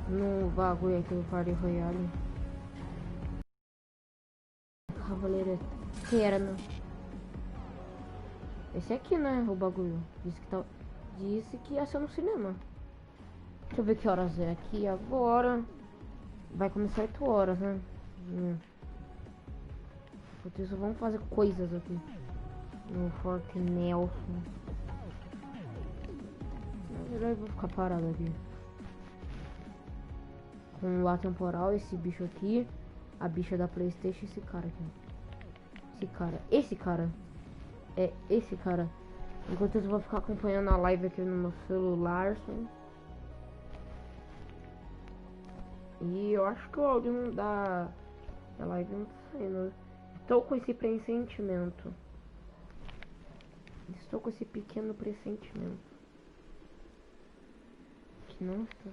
no bagulho aqui do Party Royale. Cavaleiro Eterno. Esse aqui, né? O bagulho. Disse que ia ser no cinema. Deixa eu ver que horas é aqui agora. Vai começar 8 horas, né? Enquanto isso, vamos fazer coisas aqui no Fortnite. Na verdade, eu vou ficar parado aqui com o atemporal, esse bicho aqui, a bicha da PlayStation, esse cara aqui. Esse cara. É esse cara. Enquanto isso, eu vou ficar acompanhando a live aqui no meu celular. E eu acho que o áudio da live não tá saindo. Estou com esse pressentimento. Estou com esse pequeno pressentimento que não está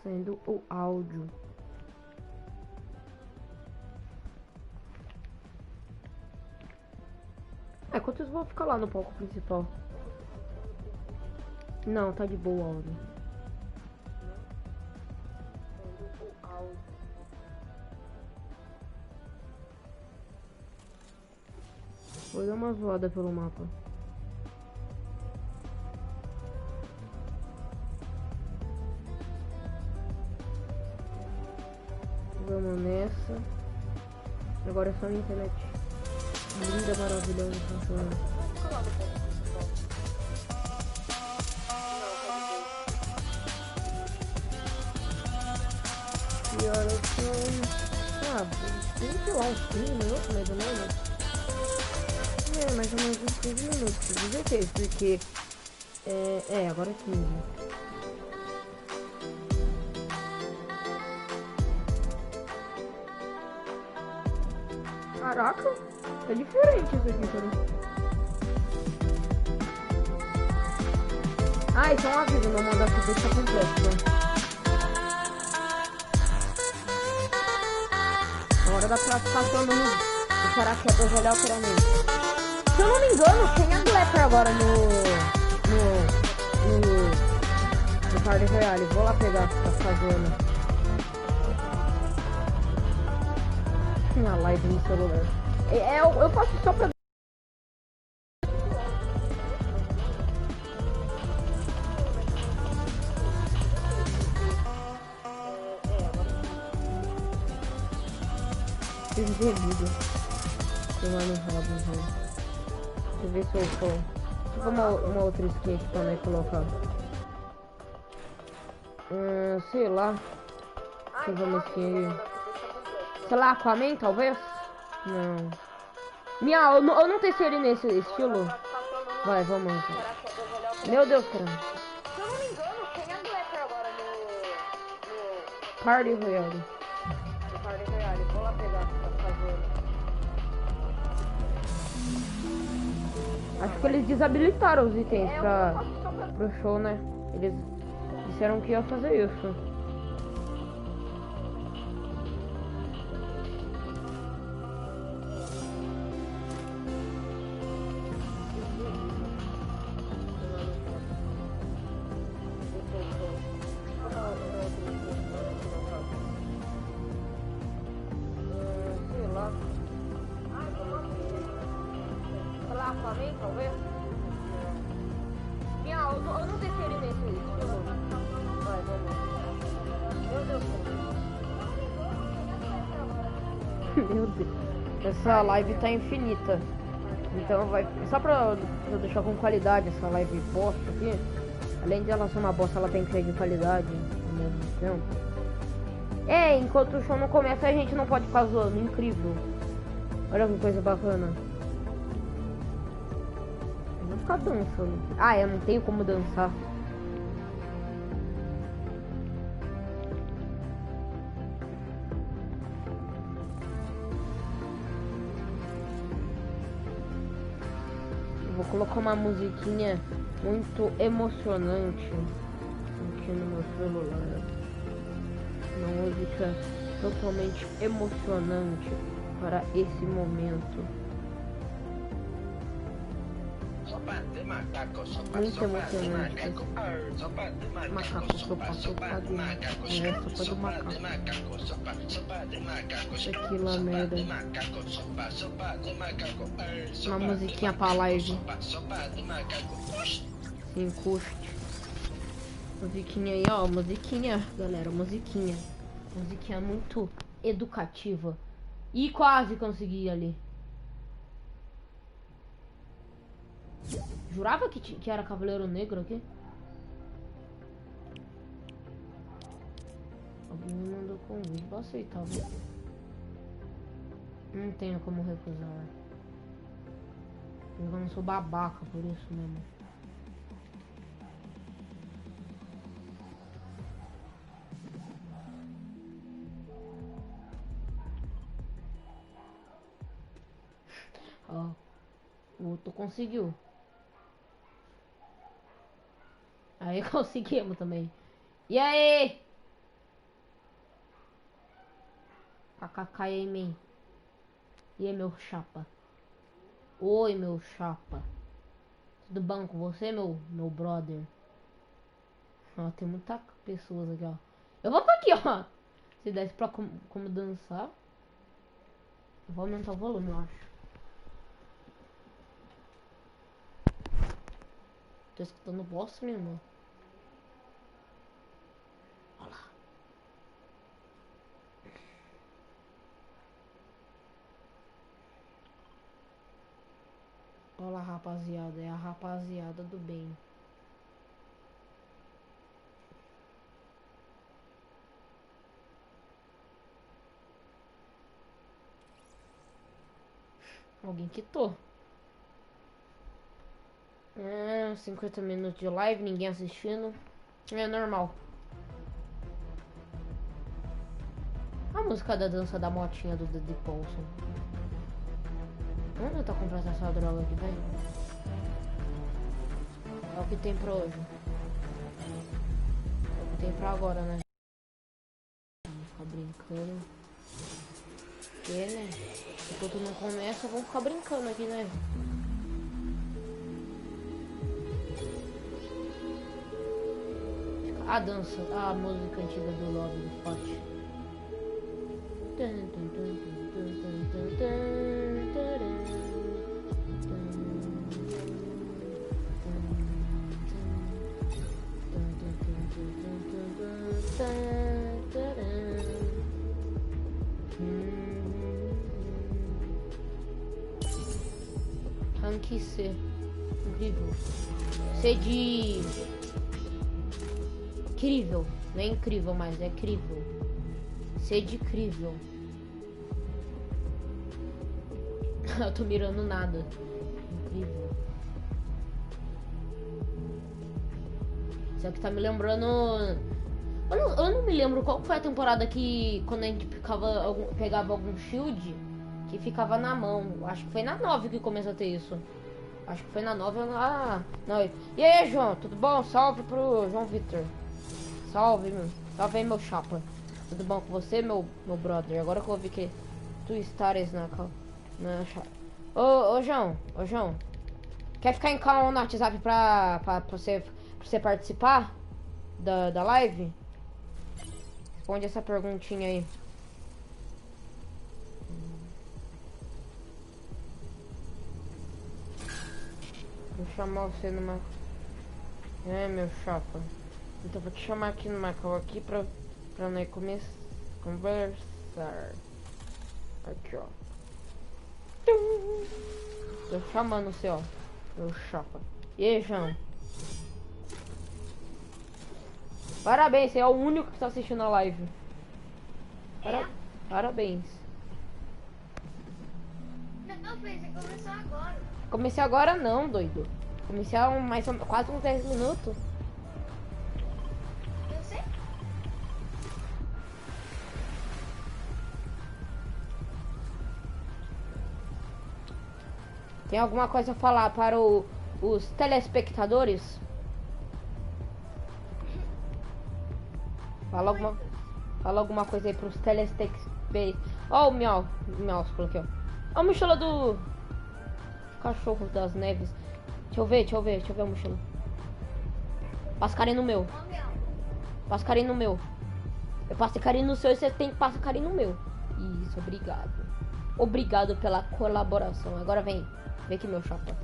saindo o áudio. Enquanto isso, eu vou ficar lá no palco principal. Não, tá de boa o áudio. Vou dar uma zoada pelo mapa. Vamos nessa. Agora é só a minha internet linda, maravilhosa, funcionando. Que horas são? Sei lá, uns 15 minutos mais ou menos. Mais ou menos uns 15 minutos, 16, porque agora é 15. Caraca, é diferente isso aqui, cara. Ah, isso é um aviso, não manda aqui, deixa completo. Na hora da classificação do Caraca, do roale altamente. Se eu não me engano, quem é Blacker agora no Party Royale? Vou lá pegar pra fazendo a live no celular. Eu faço só pra... Devido. Tomar no rabo, Deixa eu ver se eu for uma outra skin aqui pra nós colocar. Sei lá. Deixa eu ver uma skin aí. Sei lá, Aquaman talvez? Não. Eu não testei ele nesse estilo. Vai, vamos então. Meu Deus, cara. Se eu não me engano, quem é Blacker agora no Party Royale? No Party Royale, vou lá pegar pra fazer. Acho que eles desabilitaram os itens pro show, né? Eles disseram que ia fazer isso. Talvez? Eu não testei ele nesse estilo. Vai, vamos. Meu Deus. Meu Deus. Essa live tá infinita. Então vai. Só pra eu deixar com qualidade essa live bosta aqui. Além de ela ser uma bosta, ela tem que ser de qualidade ao mesmo tempo. Enquanto o show não começa, a gente não pode ficar zoando. Incrível. Olha que coisa bacana. Ficar dançando. Eu não tenho como dançar. Vou colocar uma musiquinha muito emocionante aqui no meu celular. Uma música totalmente emocionante para esse momento. Muito emocionante. Macaco, sopa de macaco. Sopa do macaco. Aquilo merda. Uma musiquinha pra live. Sem custe. Musiquinha aí, ó. Musiquinha, galera. Musiquinha. Musiquinha muito educativa. E quase consegui ali. Jurava que era Cavaleiro Negro aqui. Alguém me mandou convite. Vou aceitar, viu? Não tenho como recusar. Eu não sou babaca por isso mesmo. Ó, o outro conseguiu. Aí conseguimos também. E aí? KKK aí, man. E aí, meu chapa? Oi, meu chapa. Tudo bom com você, meu brother? Ó, tem muitas pessoas aqui, ó. Eu vou pra aqui, ó. Se desse pra como dançar. Eu vou aumentar o volume, eu acho. Tô escutando bosta, minha irmã. Olha lá. Olha lá, rapaziada. É a rapaziada do bem. Alguém quitou. 50 minutos de live, ninguém assistindo. É normal. A música da dança da motinha do The Paulson. Onde eu tô comprando essa droga aqui, velho? É o que tem pra hoje. É o que tem pra agora, né? Ficar brincando. Porque, né? Enquanto não começa, vamos ficar brincando aqui, né? A dança, a música antiga do Love do Forte. Rank C. Incrível. C de... Incrível. Não é incrível mais, é crível. C de crível. Eu tô mirando nada. Incrível. Isso aqui tá me lembrando... Eu não me lembro qual foi a temporada que... Quando a gente pegava algum shield... Que ficava na mão. Acho que foi na 9 que começou a ter isso. Acho que foi na 9 ou na... Não. E aí, João? Tudo bom? Salve pro João Vitor. Salve, meu. Salve aí, meu chapa. Tudo bom com você, meu brother? Agora que eu vi que tu estares na chapa. Ô, João. Quer ficar em call no WhatsApp pra você participar da live? Responde essa perguntinha aí. Vou chamar você numa... meu chapa. Então vou te chamar aqui no Macau aqui pra nós conversar. Aqui, ó. Tô chamando você, ó. Meu chapa. E aí, João? Parabéns, você é o único que tá assistindo a live. Parabéns. Não, você começou agora. Comecei agora não, doido. Comecei há quase uns 10 minutos. Eu sei. Tem alguma coisa a falar para os telespectadores? Fala alguma coisa aí pros telespectadores. Ó, o Miau falou aqui, ó. Ó, a mochila do cachorro das neves. Deixa eu ver a mochila. Passa carinho no meu. Ô, meu. Passa carinho no meu. Eu passei carinho no seu e você tem que passar carinho no meu. Isso, obrigado. Obrigado pela colaboração. Agora vem. Vem aqui, meu chapa.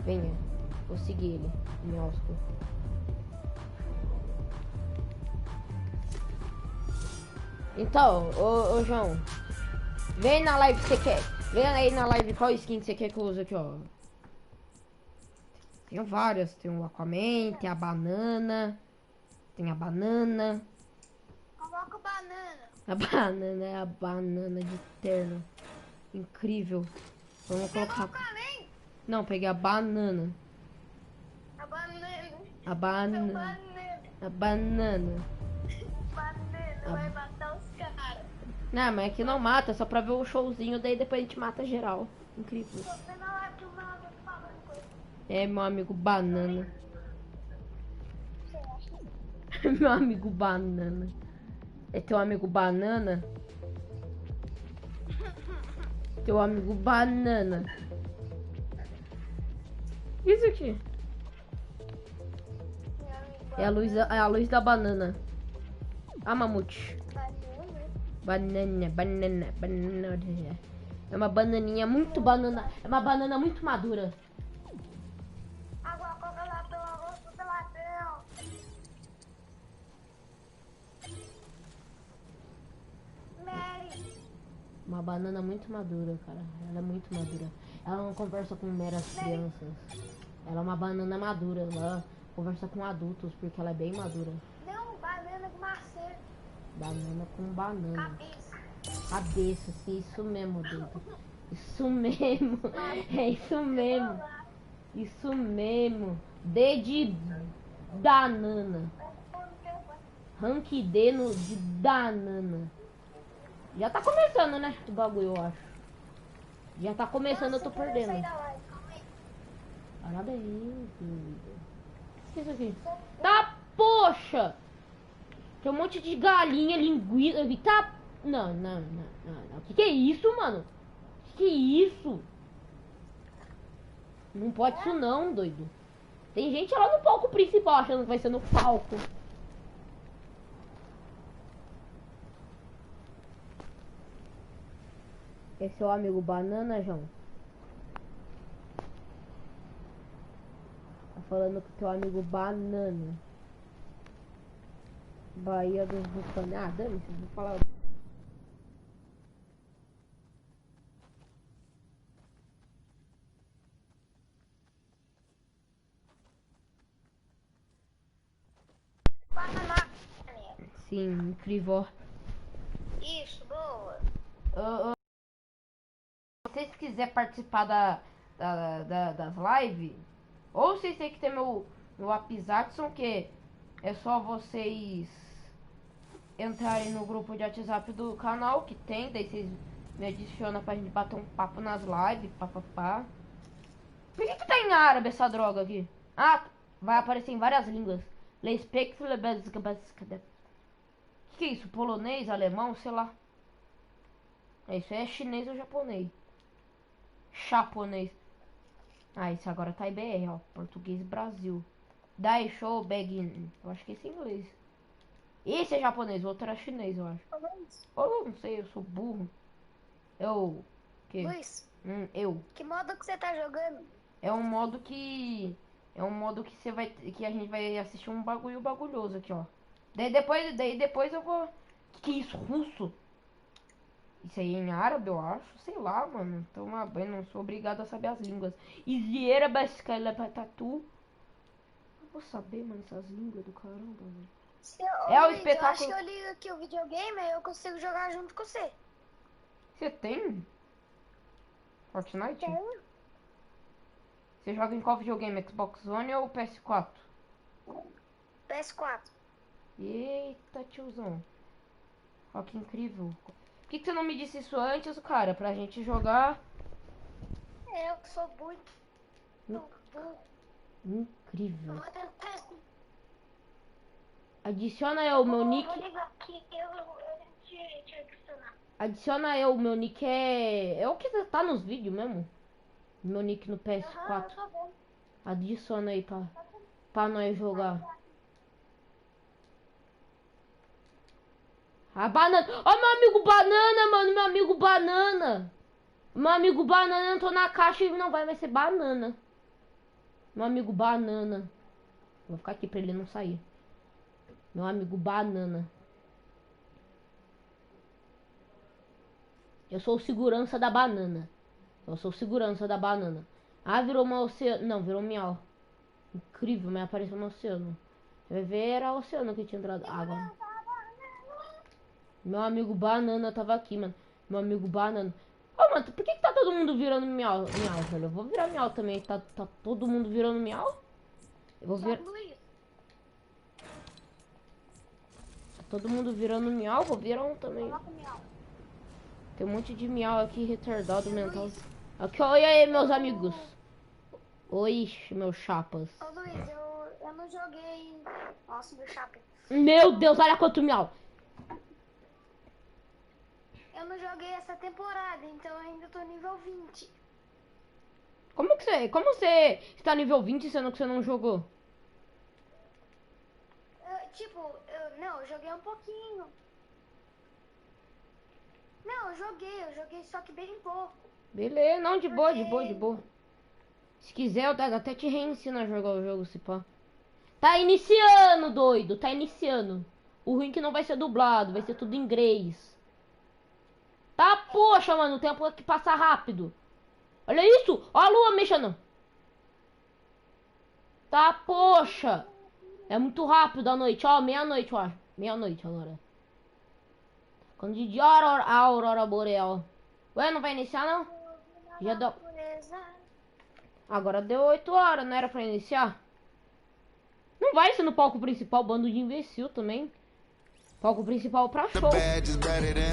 Venha. Vou seguir ele. Meu osco. Então, ô João. Vem na live que você quer. Vem aí na live qual skin que você quer que eu use aqui, ó. Tem várias. Tem o Aquaman, tem a banana. Tem a banana. Coloca banana. A banana é a banana de terno. Incrível. Vamos colocar. Não, peguei a banana. A banana. A banana. A banana. Banana vai matar os caras. Não, mas aqui não mata, é só pra ver o showzinho, daí depois a gente mata geral. Incrível. Você não vai que o meu amigo falando coisa. É, meu amigo banana. Você acha? Meu amigo banana. É teu amigo banana? Teu amigo banana. Isso aqui. Meu amigo É a luz da banana. Ah, mamute. banana. Banana. É uma bananinha muito banana. É uma banana muito madura. Agora coloca ladrão, agora coloca ladrão. Mary. Uma banana muito madura, cara. Ela é muito madura. Ela não conversa com meras crianças. Ela é uma banana madura. Ela conversa com adultos porque ela é bem madura. Não, banana com maçã. Banana com banana. Cabeça. Cabeça, sim, isso mesmo, doido. Isso mesmo. É isso mesmo. Isso mesmo. D de banana. Rank D no de banana. Já tá começando, né? O bagulho, eu acho. Já tá começando, eu tô perdendo. Parada aí, doido. O que é isso aqui? Tá, poxa! Tem um monte de galinha, linguiça. Tá. Não. Que é isso, mano? Que é isso? Não pode isso não, doido. Tem gente lá no palco principal achando que vai ser no palco. Esse é o amigo banana, João. Tá falando com teu amigo banana. Bahia dos Vulcanos. Ah, dane-se, vou falar. Banana. Sim, incrível. Isso, boa. Se vocês quiserem participar das lives, ou vocês têm que ter meu WhatsApp, que é só vocês entrarem no grupo de WhatsApp do canal que tem, daí vocês me adicionam pra gente bater um papo nas lives, papapá. Por que tá em árabe essa droga aqui? Ah, vai aparecer em várias línguas. Que é isso? Polonês, alemão, sei lá. Isso é chinês ou japonês? Japonês. Ah, isso agora tá em BR, ó. Português Brasil. Dai show bag. Eu acho que esse é inglês. Esse é japonês, o outro era chinês, eu acho. Eu não sei, eu sou burro. Eu. Que? Luiz, Eu. que modo que você tá jogando? É um modo que. É um modo que você vai. Que a gente vai assistir um bagulho bagulhoso aqui, ó. Daí depois eu vou. Que é isso? Russo? Isso aí é em árabe, eu acho. Sei lá, mano. Então, eu não sou obrigado a saber as línguas. Isiera bascala patatu. Eu vou saber, mano, essas línguas do caramba, velho. É o Luiz, espetáculo. eu acho que eu ligo aqui o videogame e eu consigo jogar junto com você. Você tem? Fortnite? Tenho. Você joga em qual videogame? Xbox One ou PS4? PS4. Eita, tiozão. Ó, que incrível. Por que você não me disse isso antes, cara? Pra gente jogar. Eu sou muito burro. Incrível. Eu vou tentar. Adiciona eu, meu nick. Vou ligar aqui, te adicionar. Adiciona eu, meu nick é. É o que tá nos vídeos mesmo. Meu nick no Aham, eu PS4. tô vendo. Adiciona aí pra nós jogar. A banana. Ó, meu amigo banana, mano. Meu amigo banana. Meu amigo banana entrou na caixa e não vai ser banana. Meu amigo banana. Vou ficar aqui pra ele não sair. Meu amigo banana. Eu sou o segurança da banana. Eu sou o segurança da banana. Ah, virou uma oceano. Não, virou miau. Incrível, mas apareceu um oceano. Você vai ver, era o oceano que tinha entrado água. Meu amigo banana tava aqui, mano. Meu amigo banana. Ô, mano, por que tá todo mundo virando miau? Miau, velho. Eu vou virar miau também. Tá todo mundo virando miau? Eu vou virar. Tá todo mundo virando miau? Vou virar um também. Tem um monte de miau aqui, retardado mental. Aqui, oi aí, meus amigos. Oi, meus chapas. Ô Luiz, eu não joguei. Nossa, meu chapa. Meu Deus, olha quanto miau. Eu não joguei essa temporada, então eu ainda tô nível 20. Como você está nível 20 sendo que você não jogou? Eu joguei um pouquinho. Não, eu joguei só que bem pouco. Beleza, não, de boa, de boa, de boa. Se quiser, eu até te reensino a jogar o jogo, se pá. Tá iniciando, doido, tá iniciando. O ruim é que não vai ser dublado, vai ser tudo em inglês. Tá, poxa, mano, o tempo aqui passa rápido. Olha isso, ó a lua mexendo. Tá, poxa. É muito rápido a noite, ó, meia-noite, eu acho. Meia-noite agora. Quando de dia a aurora boreal. Ué, não vai iniciar, não? Já deu... Agora deu 8 horas, não era pra iniciar? Não vai ser no palco principal, bando de imbecil também. Palco principal pra show.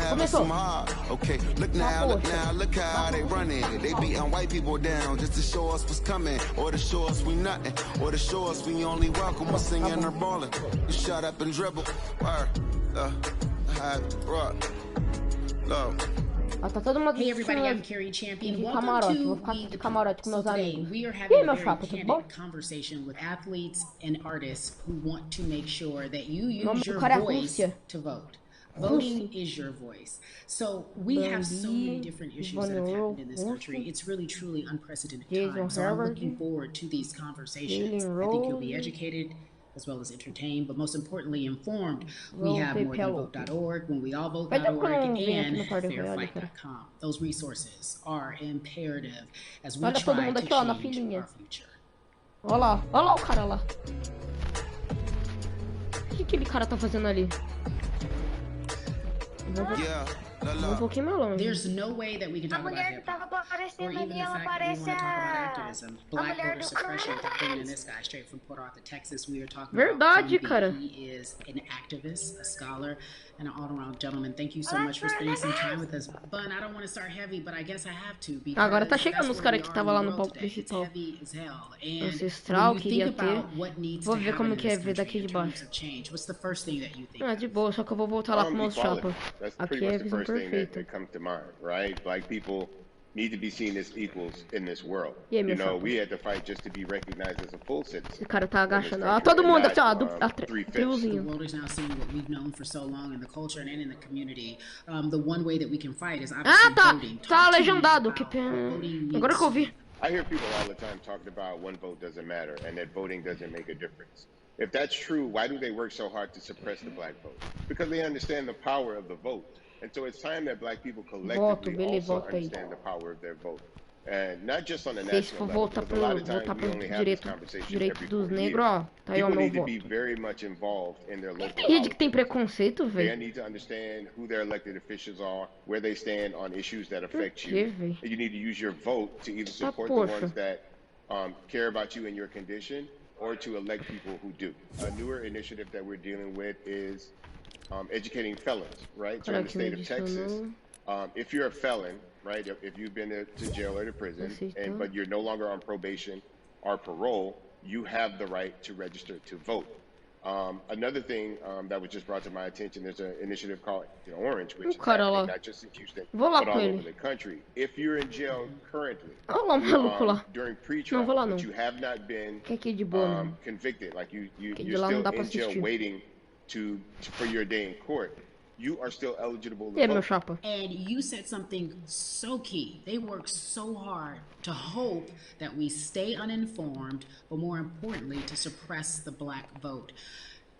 Começou. Okay, look now, look how they running. They beating white people down just to show us what's coming, or to show us we nothing, or to show us we only welcome. We're singing or balling. You shut up and dribble. Tá todo mundo Hey everybody, I'm Carrie Champion. de Welcome camarote. to Vou ficar We de the camarote com People. meus So today amigos. we are E having aí, a meu very chapa, tudo bom? candid conversation with athletes and artists who want to make sure that you Nome use do your cara é voice Rússia. to vote. Voting is your voice. So we have so many different issues that have happened in this country. It's really, truly unprecedented time. So I'm looking forward to these conversations. I think you'll be educated as well as entertained, but most importantly informed. We have morethanvote.org, whenweallvote.org, and fairfight.com. Those resources are imperative as we try to change our future. Olha lá o cara lá. O que aquele cara tá fazendo ali? Um pouquinho mais longe. There's no way that we can talk about hip-hop, or even the fact that we want to talk about activism, black voter suppression, without bringing in this guy straight from Port Arthur, Texas. We are talking about cara. He is an activist, a scholar, and an all-around gentleman. Thank you so much for spending some time with us. Bun, I don't want to start heavy, but I guess I have to, because agora tá chegando os caras que tava lá no palco principal. Ancestral, queria ter. Vou ver como que é ver daqui de baixo. Ah, de boa, só que eu vou voltar lá com meus chapas. Aqui é a visão perfeita. That comes to mind, right? Black people need to be seen as equals in this world. Yeah, you know, we had to fight just to be recognized as a full citizen. Esse cara tá agachando. Ah, todo mundo aqui, ó, triozinho. The world is now seeing what we've known for so long in the culture and in the community. The one way that we can fight is obviously voting. Tá legendado. Que pena. Agora que eu vi. I hear people all the time talking about one vote doesn't matter and that voting doesn't make a difference. If that's true, why do they work so hard to suppress the black vote? Because they understand the power of the vote. And so it's time that black people collectively also understand the power of their vote. And not just on the national level, because a lot of times we only have this conversation every 4 years. People need to be very much involved in their local politics. Que tem preconceito, velho. They need to understand who their elected officials are, where they stand on issues that affect you. And you need to use your vote to either support the ones that care about you and your condition, or to elect people who do. A newer initiative that we're dealing with is educating felons, right? So in the state of Texas, if you're a felon, right, if you've been to jail or to prison, but you're no longer on probation or parole, you have the right to register to vote. Another thing that was just brought to my attention, there's an initiative called Orange, which is cara happening lá. not just in Houston, Vou lá but com all ele. over the country. If you're in jail currently, Olha lá o maluco lá. during Não, pre-trial, vou lá não. but you have not been Que aqui de boa mesmo. convicted, like Que you're de lá não still dá pra in jail assistir. waiting for your day in court, you are still eligible to E aí, meu vote. chapa? And you said something so key. They work so hard to hope that we stay uninformed, but more importantly, to suppress the black vote.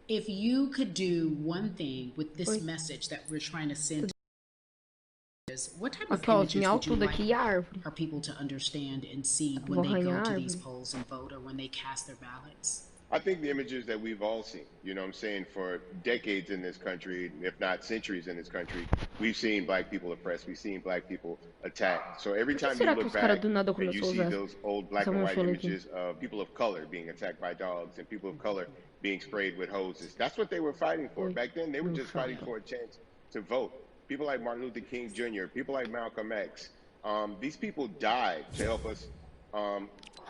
If you could do one thing with this message that we're trying to send, what type of images would you like for people to understand and see when they go to these polls and vote, or when they cast their ballots? I think the images that we've all seen, you know what I'm saying, for decades in this country, if not centuries in this country, we've seen black people oppressed, we've seen black people attacked. So every time you look back and you see those old black and white images of people of color being attacked by dogs and people of color being sprayed with hoses, that's what they were fighting for. Back then, they were just fighting for a chance to vote. People like Martin Luther King Jr., people like Malcolm X, these people died to help us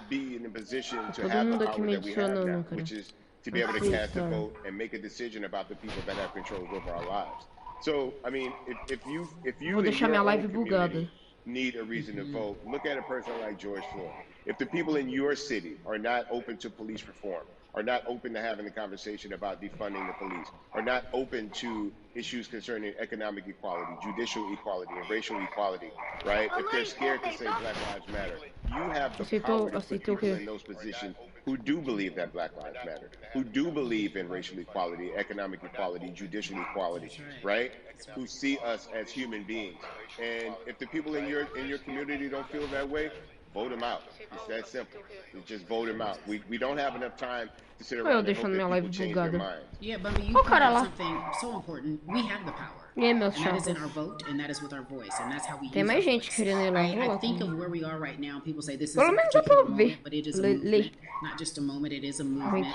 be in a position to have the power that we have now, which is to be able to cast a vote and make a decision about the people that have control over our lives. So, I mean, if you in your own community need a reason to vote, look at a person like George Floyd. If the people in your city are not open to police reform, are not open to having a conversation about defunding the police, are not open to issues concerning economic equality, judicial equality, and racial equality, right? If they're scared to say Black Lives Matter, you have the power to put people in those positions who do believe that Black Lives Matter, who do believe in racial equality, economic equality, judicial equality, right? Who see us as human beings. And if the people in your community don't feel that way, vote them out. It's that simple. You just vote them out. We don't have enough time to sit around and hope that people change their minds. Yeah, but you pointed out something so important. We have the power. And that is in our vote, and that is with our voice, and that's how we use our voice. I think of where we are right now. People say this is a particular moment, but it is a movement. Not just a moment, it is a movement.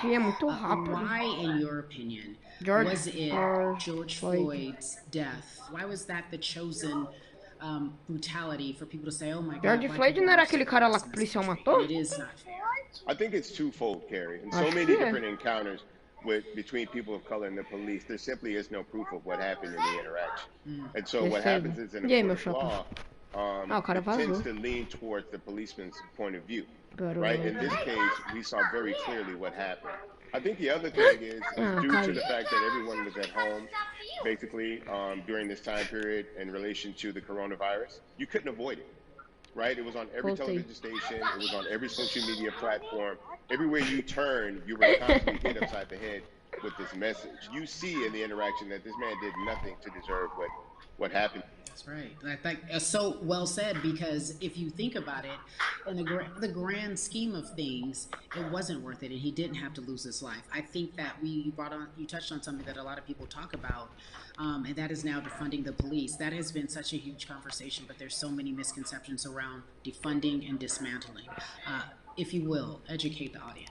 Why, in your opinion, was it George Floyd's death? Why was that the chosen brutality for people to say, oh my God, George Floyd não era aquele cara lá que o policial matou? It is not fair. I think it's twofold, Carrie. And so many different encounters between people of color and the police, there simply is no proof of what happened in the interaction. And so what happens is in a court of law, it tends to lean towards the policeman's point of view. Right? In this case, we saw very clearly what happened. I think the other thing is due to the fact that everyone was at home, basically, during this time period in relation to the coronavirus, you couldn't avoid it, right? It was on every television station. It was on every social media platform. Everywhere you turn, you were constantly hit upside the head with this message. You see in the interaction that this man did nothing to deserve what happened. That's right. That's so well said, because if you think about it, in the grand scheme of things, it wasn't worth it, and he didn't have to lose his life. I think that you touched on something that a lot of people talk about, and that is now defunding the police. That has been such a huge conversation, but there's so many misconceptions around defunding and dismantling. If you will, educate the audience.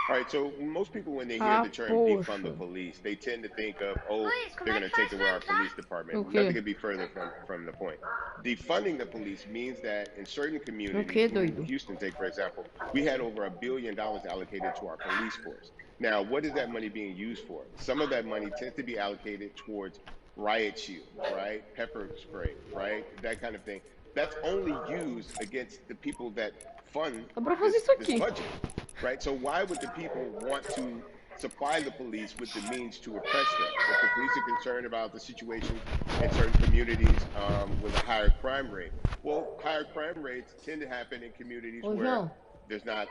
All right, so most people, when they hear the term defund the police, they tend to think of, oh, they're going to take away our police department. Nothing could be further from the point. Defunding the police means that in certain communities, in Houston, take for example, we had over $1 billion allocated to our police force. Now, what is that money being used for? Some of that money tends to be allocated towards riot shield, right? Pepper spray, right? That kind of thing. That's only used against the people that fund this budget. Right? So why would the people want to supply the police with the means to oppress them? If the police are concerned about the situation in certain communities with a higher crime rate, well, higher crime rates tend to happen in communities where there's not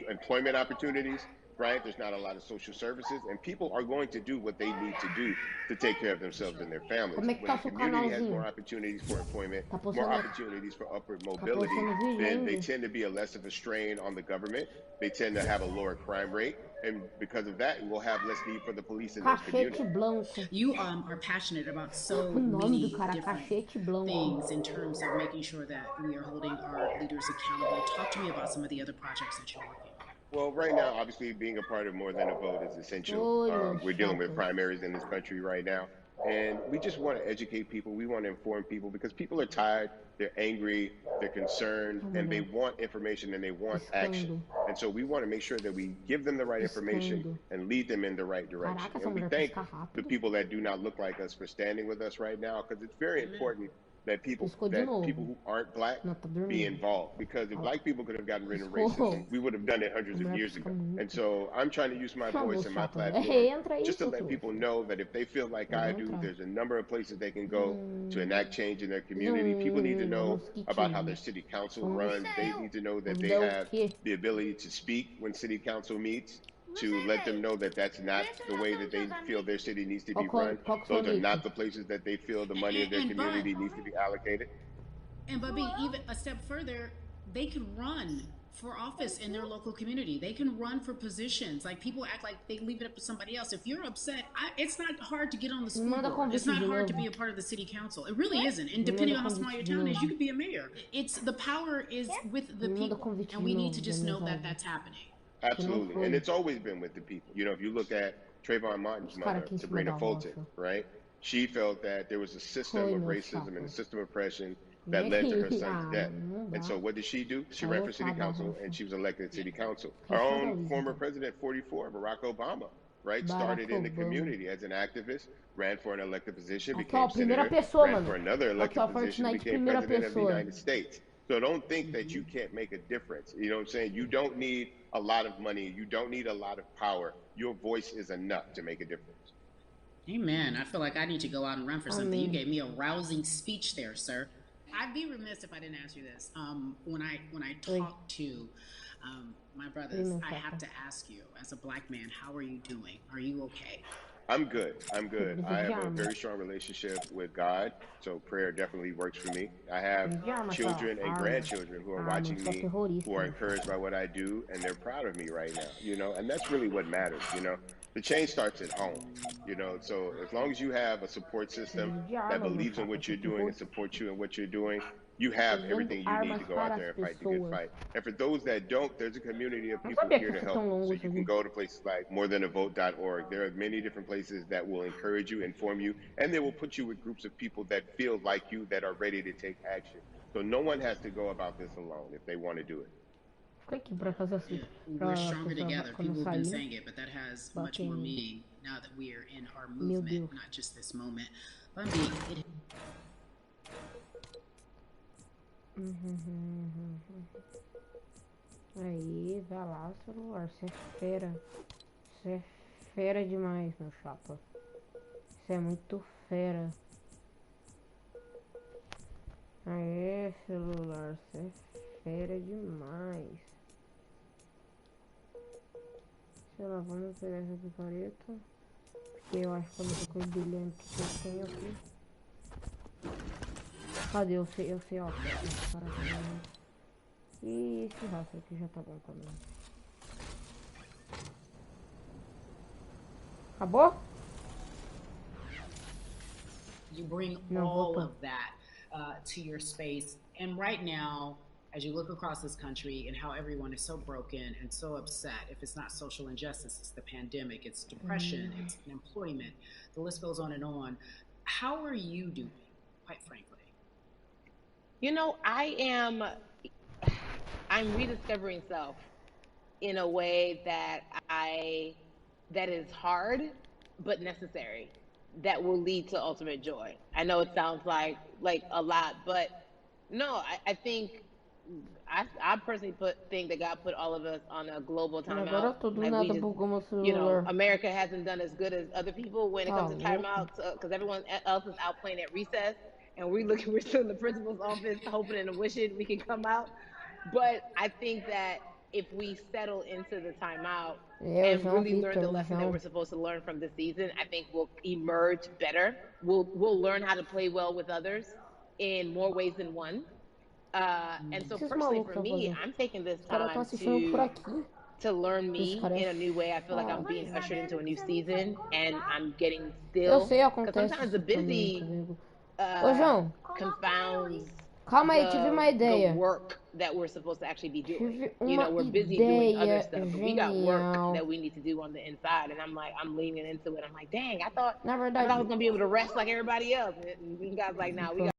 employment opportunities, right? There's not a lot of social services, and people are going to do what they need to do to take care of themselves and their families. When the community has more opportunities for employment, more opportunities for upward mobility, then they tend to be less of a strain on the government. They tend to have a lower crime rate, and because of that, we'll have less need for the police in those communities. You are passionate about so many different things in terms of making sure that we are holding our leaders accountable. Talk to me about some of the other projects that you're working on. Well, right now, obviously, being a part of More Than a Vote is essential. We're dealing with primaries in this country right now. And we just want to educate people. We want to inform people because people are tired, they're angry, they're concerned, and they want information and they want action. And so we want to make sure that we give them the right information and lead them in the right direction. And we thank the people that do not look like us for standing with us right now, because it's very important that people who aren't black be involved, because if black people could have gotten rid of racism, we would have done it hundreds of years ago. And so I'm trying to use my voice and my platform just to let people know that if they feel like I do, there's a number of places they can go to enact change in their community. People need to know about how their city council runs. They need to know that they have the ability to speak when city council meets, to let them know that that's not the way that they feel their city needs to be run. Those are not the places that they feel the money of their community needs to be allocated. And but even a step further, they can run for office in their local community. They can run for positions. Like, people act like they leave it up to somebody else. If you're upset, it's not hard to get on the school board. It's not hard to be a part of the city council. It really isn't. And depending on how small your town is, you could be a mayor. The power is with the people, and we need to just know that that's happening. Absolutely. And it's always been with the people. You know, if you look at Trayvon Martin's mother, Sabrina Fulton, right? She felt that there was a system of racism and a system of oppression that led to her son's death. And so what did she do? She ran for city council, and she was elected to city council. Our own former president, 44, Barack Obama, right, started in the community as an activist, ran for an elected position, became senator, ran for another elected position, became president of the United States. So don't think that you can't make a difference. You know what I'm saying? You don't need a lot of money. You don't need a lot of power. Your voice is enough to make a difference. Amen. I feel like I need to go out and run for something. You gave me a rousing speech there, sir. I'd be remiss if I didn't ask you this. When I talk to my brothers, I have to ask you, as a black man, how are you doing? Are you okay? I'm good. I'm good. I have a very strong relationship with God, so prayer definitely works for me. I have children and grandchildren who are watching me, who are encouraged by what I do, and they're proud of me right now, you know, and that's really what matters, you know. The change starts at home, you know, so as long as you have a support system that believes in what you're doing and supports you in what you're doing, you have everything you need to go out there and fight the good fight. And for those that don't, there's a community of people here to help. So you can go to places like morethanavote.org. There are many different places that will encourage you, inform you, and they will put you with groups of people that feel like you, that are ready to take action. So no one has to go about this alone if they want to do it. We're stronger together. People have been saying it, but that has much more meaning now that we are in our movement, not just this moment. Aí, vai lá, celular, você é fera. Você é fera demais, meu chapa. Você é muito fera. Aê, celular, você é fera demais. Sei lá, vamos pegar essa picareta. Porque eu acho que a única coisa brilhante que eu tenho aqui. Cadê? Eu sei, ó. E esse rastro aqui já tá bom também. Acabou? You bring all of that to your space. And right now, as you look across this country and how everyone is so broken and so upset, if it's not social injustice, it's the pandemic, it's depression, it's unemployment, the list goes on and on. How are you doing, quite frankly? You know, I'm rediscovering self in a way that is hard, but necessary, that will lead to ultimate joy. I know it sounds like a lot, but no, I think I personally think that God put all of us on a global timeout. Like you know, America hasn't done as good as other people when it comes to timeouts, because everyone else is out playing at recess. And we're still in the principal's office hoping and wishing we can come out. But I think that if we settle into the timeout and really learn the lesson that we're supposed to learn from this season, I think we'll emerge better. We'll learn how to play well with others in more ways than one. And so personally for me, I'm taking this time to learn me in a new way. I feel like I'm being ushered into a new season, and I'm getting still. Because sometimes the busy confounds Calma aí, tive uma ideia. the work that we're supposed to actually be doing. Tive You know, uma we're busy doing other ideia stuff, but we got work genial. that we need to do on the inside. And I'm like, I'm leaning into it. I'm like, dang, I thought Na I verdade, was gonna be able to rest like everybody else. And you guys like, nah, we got.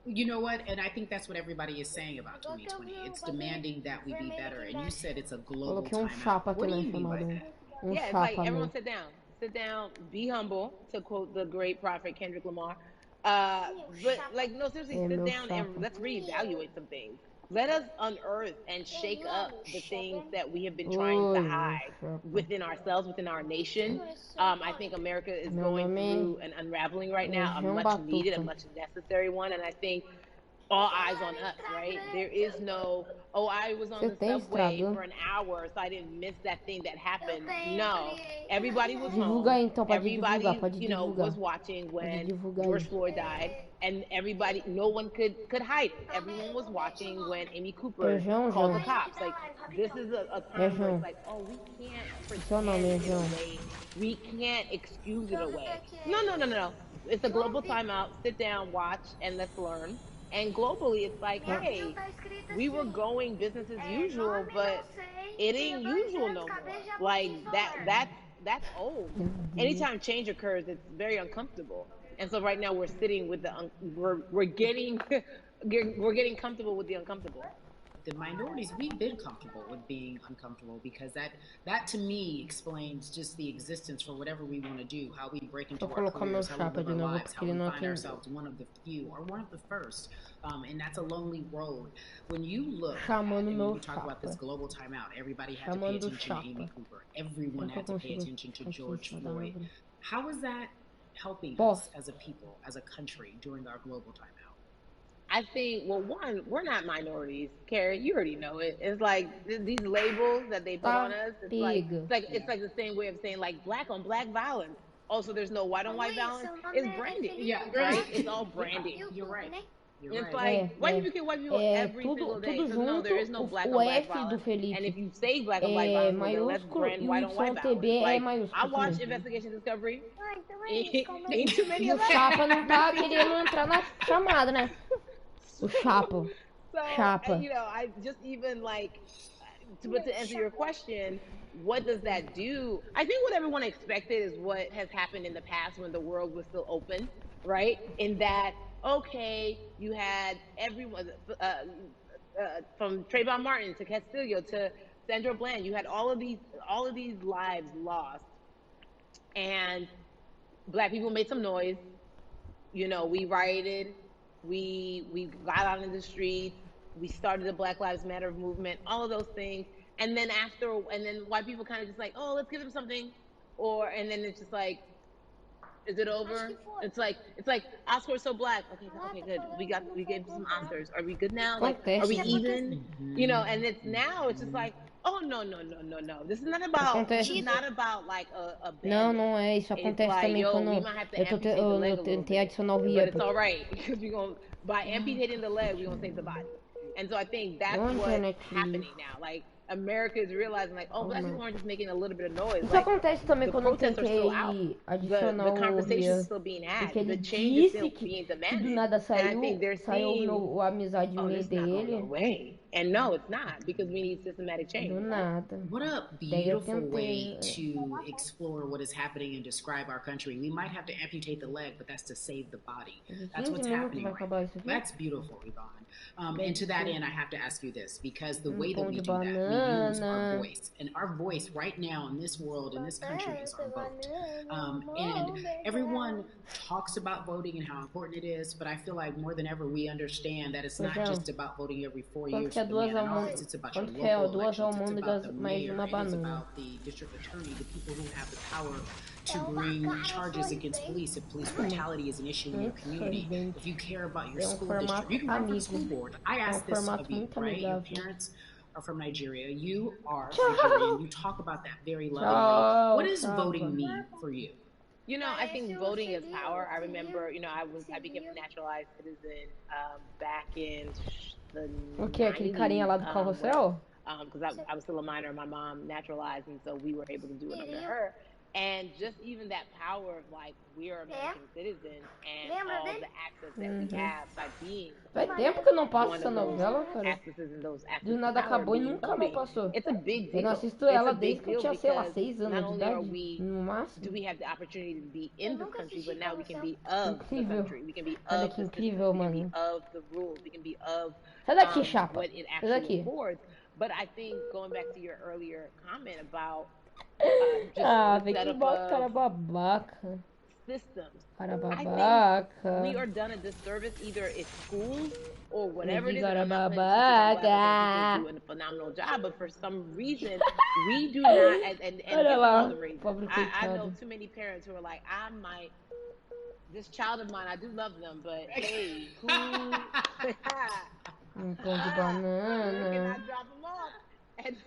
You know what? And I think that's what everybody is saying about 2020. It's demanding that we be better. And you said it's a global coloquei timeout. chapa aqui What do na you mean by chamada. that? Yeah, it's Chapa, like everyone meu. sit down, be humble, to quote the great prophet Kendrick Lamar. But like, no, seriously, sit down and let's reevaluate some things. Let us unearth and shake up the things that we have been trying to hide within ourselves, within our nation. I think America is going through an unraveling right now, a much needed, a much necessary one, and I think all eyes on us, right? There is no, oh, I was on the subway for an hour, so I didn't miss that thing that happened. No, everybody was home. Então, pode Everybody, divulgar, you know, was watching when George Floyd died, and everybody, no one could hide it. Everyone was watching when Amy Cooper called the cops. Like, this is a time where it's like, oh, we can't pretend it away. We can't excuse it away. No. It's a global timeout. Sit down, watch, and let's learn. And globally, it's like, hey, we were going business as usual, but it ain't usual no more. Like that's old. Anytime change occurs, it's very uncomfortable. And so right now we're sitting with we're getting comfortable with the uncomfortable. The minorities, we've been comfortable with being uncomfortable because that to me explains just the existence for whatever we want to do, how we break into our careers, how we live our lives, how we find ourselves one of the few or one of the first. And that's a lonely road. When you look and when you talk about this global timeout, everybody had to pay attention to Amy Cooper. Everyone had to pay attention to George Floyd. How is that helping us as a people, as a country during our global timeout? I think, well, one, we're not minorities, Carrie. You already know it. It's like these labels that they put on us. It's like the same way of saying like black on black violence. Also, there's no white on white violence. It's branding. Yeah, right. It's all branding. You're right. It's like white people kill white people every single day. Because no, there is no black on black violence. And if you say black on black violence, then let's brand white on white violence. Like, I watched Investigation Discovery. Ain't too many of them. O Chapa não tá querendo entrar na chamada, né? O Chapa. So, you know, I just even like, to answer your question, what does that do? I think what everyone expected is what has happened in the past when the world was still open, right? In that, okay, you had everyone, from Trayvon Martin to Castillo to Sandra Bland, you had all of these lives lost, and black people made some noise. You know, we rioted. We got out in the streets, we started the Black Lives Matter movement, all of those things. And then white people kind of just like, oh, let's give them something. And then it's just like, is it over? It's like Oscars so black. Okay, good. We gave some Oscars. Are we good now? Like, are we even? You know, and it's just like, oh, no. This is not about like a band. Não é. Isso acontece também quando eu tentei adicionar o But it's all right, because by amputating the leg, we're going to save the body. And so I think that's what's happening now. Like, America is realizing, like, oh, black people aren't just making a little bit of noise. Isso like, acontece também quando eu tentei adicionar the conversation is still being had. Porque ele the change is still disse being que demanded. do nada saiu a amizade this dele. And no, it's not, because we need systematic change. Do nada. What a beautiful way to explore what is happening and describe our country. We might have to amputate the leg, but that's to save the body. That's what's happening right now. That's beautiful, Yvonne. And to that end, I have to ask you this, because the way that we do that, we use our voice. And our voice right now in this world, in this country, is our vote. And everyone talks about voting and how important it is, but I feel like more than ever we understand that it's not just about voting every 4 years. It's about your local elections, it's about the mayor, it is about the district attorney, the people who have the power to bring charges against police if police brutality is an issue in your community. If you care about your school district, you can run for school board. I ask this of you, right? Your parents are from Nigeria. You are Nigerian. You talk about that very lovingly. What does voting mean for you? You know, I think voting is power. I remember, you know, I became a naturalized citizen back in the 90s. Aquele carinha lá do carrossel? Because I was still a minor, my mom naturalized, and so we were able to do it under her. And just even that power of like we are American citizens and all the access that we have by being Faz tempo que eu não passo one essa of those novela, cara. accesses and those access Do to nada power acabou e being nunca mais voting. passou. It's a big Eu deal. não assisto It's ela a big desde que eu deal tinha, sei lá, because 6 not anos de only are idade, we no máximo. do we have the opportunity to be in this country, but now we can be of the Incrível. country. We can be Olha of que the incrível, system. We can be mano. of the rules. We can be of Sai daqui, chapa. what it Sai actually daqui. affords. But I think going back to your earlier comment about just Ah, the vem que setup embora, cara of babaca. systems. Cara I babaca. think we are done a disservice. Either it's schools or whatever it is. Cara And I'm not saying teachers, I'm glad that babaca. teachers do a phenomenal job, but for some reason we do not. And Olha here's lá, another reason. pobre I know coitado. too many parents who are like, I might. This child of mine, I do love them, but hey, who? Pão de banana. Can I drop them off? And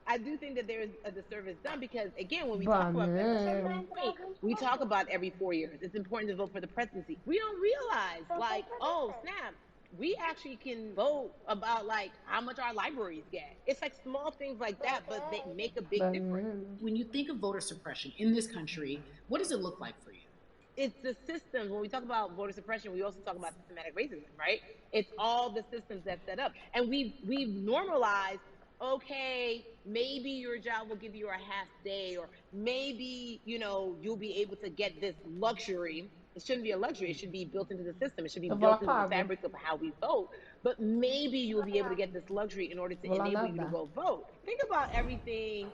I do think that there is a disservice done because, again, when we talk about Banana. we talk about every 4 years. It's important to vote for the presidency. We don't realize, like, oh, snap. We actually can vote about, like, how much our libraries get. It's like small things like that, but they make a big difference. When you think of voter suppression in this country, what does it look like for you? It's the systems. When we talk about voter suppression, we also talk about systematic racism, right? It's all the systems that set up. And we've normalized, okay, maybe your job will give you a half day, or maybe, you know, you'll be able to get this luxury. It shouldn't be a luxury. It should be built into the system. It should be built into the fabric of how we vote. But maybe you'll be able to get this luxury in order to enable you to go vote. Think about everything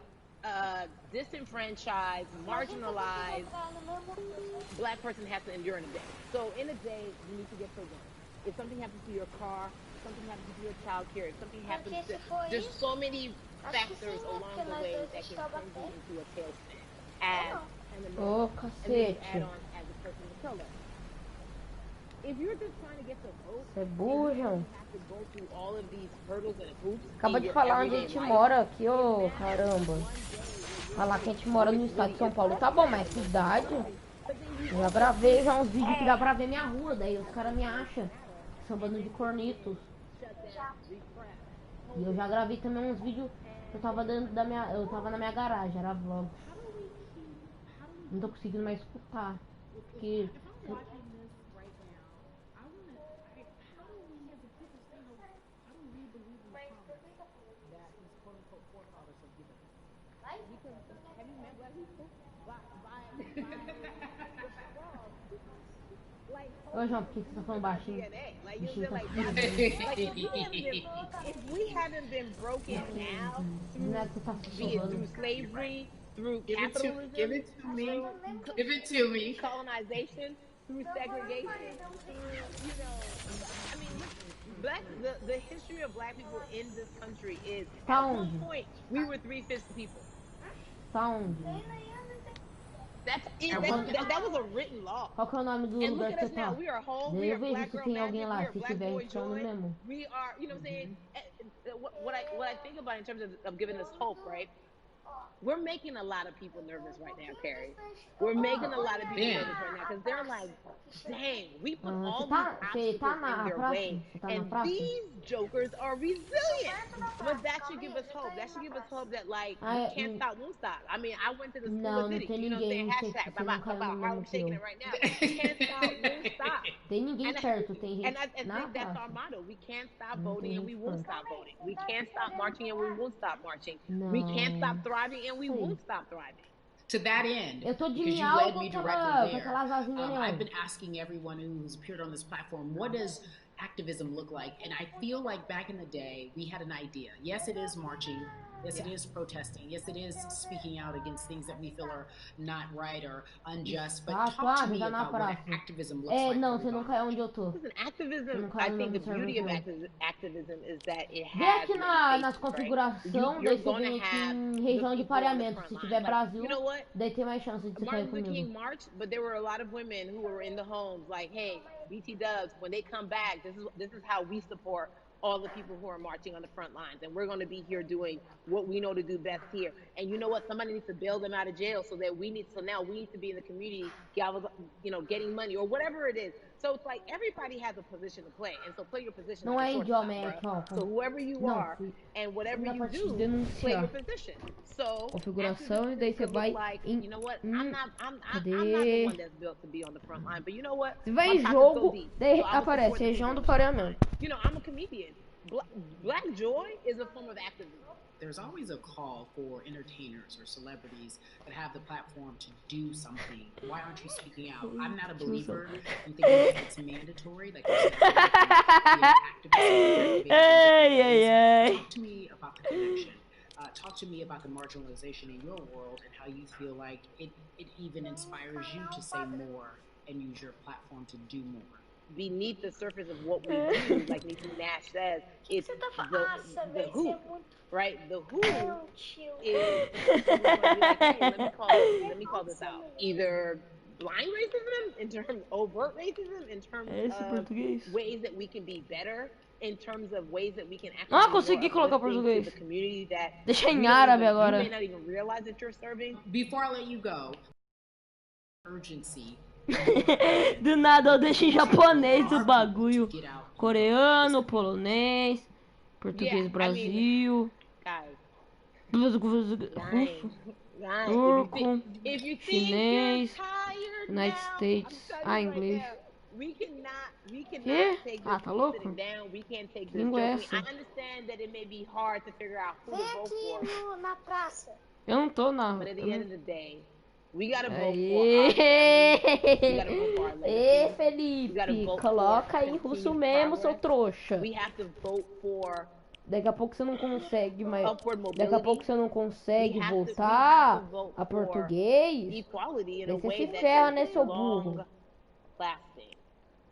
disenfranchised, marginalized Black person has to endure in a day. So in a day, you need to get to work. If something happens to your car, if something happens to your child care, if something happens to... There's so many factors along the way that can turn you into a tailspin. As Oh, cacete. add on as a person of color. If you're just trying to get the vote, Você é burro, João. you have to go through all of these hurdles and hoops. Acaba de falar onde a gente mora aqui, ô caramba. Falar que a gente mora no estado de São Paulo. Tá bom, mas cidade... Eu já gravei já uns vídeos que dá pra ver minha rua, daí os caras me acham. São bando de cornitos. E eu já gravei também uns vídeos que eu tava dentro da minha. Eu tava na minha garagem, era vlog. Não tô conseguindo mais escutar. Porque. Ô, João, por que você tá falando baixinho? If we haven't been broken now, be it through slavery, through capitalism, Give it to me. Give it to me. colonization, through segregation, through, you know, I mean, the history of Black people in this country is, at one point, we were 3/5 people. Sound. That was a written law. Qual que é o nome do And lugar look que at você us now. tá? We are whole. Daí We eu are vejo Black se Girl tem alguém Magic. lá, We are se Black tiver Boy entrando Joy. mesmo. We are, you know what I'm saying? What I think about in terms of giving us hope, right? We're making a lot of people nervous right now, Carrie. We're making a lot of people nervous right now because they're like, dang, we put all these obstacles in their way, and these jokers are resilient. But that should give us hope. That should give us hope that, like, we can't stop, won't stop. I mean, I went to the school of Diddy. You know what I'm saying? Hashtag, about Harlem shaking it right now. We can't stop, won't stop. Tem ninguém perto, tem gente. And I think that's our motto. We can't stop voting and we won't stop voting. We can't stop marching and we won't stop marching. We can't stop thriving and we won't stop thriving. To that end, because you led me directly there, I've been asking everyone who's appeared on this platform, what does activism look like? And I feel like back in the day, we had an idea. Yes, it is marching. Yes, it is protesting. Yes, it is speaking out against things that we feel are not right or unjust. But talk to me about what activism looks like. Não, você não caiu onde eu tô. Listen, activism, I think the beauty of activism is that it Vem has aqui nas configuração, daí você vem aqui em região de pareamento. Se tiver Brasil, daí tem mais chance de você cair Martin Luther King comigo. marched, but there were a lot of women who were in the homes like, hey, BT Dubs, when they come back, this is how we support all the people who are marching on the front lines, and we're going to be here doing what we know to do best here. And you know what? Somebody needs to bail them out of jail, so now we need to be in the community, getting money or whatever it is. So it's like everybody has a position to play, and so play your position. Não like é idioma, é So whoever you are and whatever you do, play your position. So configuração e daí você vai em you know what? I'm not the one that's built to be on the front line, but you know what? Você vai em jogo, daí aparece região do pareamento. You know, I'm a comedian. Black joy is a form of activism. There's always a call for entertainers or celebrities that have the platform to do something. Why aren't you speaking out? I'm not a believer in thinking that it's mandatory. Like you said, talk to me about the connection. Talk to me about the marginalization in your world and how you feel like it even inspires you to say more and use your platform to do more. Beneath the surface of what we do, like Niecy Nash says, it's the who, right? The who is like, hey, let me call this out. Either blind racism, in terms of overt racism, in terms of ways that we can be better, in terms of ways that we can actually consegui colocar português. The community that Deixa em árabe agora. You may not even realize that you're serving. Before I let you go, urgency. Do nada eu deixo em japonês o bagulho. Coreano, polonês, português Brasil, russo, turco, chinês, United States, inglês. Que? Ah, tá louco? Que língua é essa? Na praça. Eu não tô na... We gotta vote for our Ei, Felipe, coloca aí russo mesmo, seu trouxa. We have to vote for Daqui a pouco você não consegue, mas daqui a pouco você não consegue voltar a português. Daí você se ferra, né, seu burro?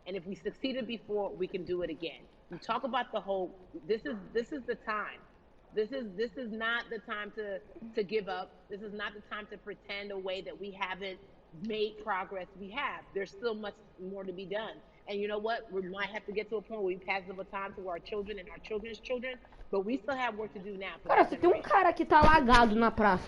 And if we succeeded before, we can do it again. We talk about the whole. This is the time. This is not the time to give up. This is not the time to pretend away that we haven't made progress. We have. There's still much more to be done. And you know what? We might have to get to a point where we pass the baton to our children and our children's children, but we still have work to do now. Cara, você tem um cara que tá lagado na praça.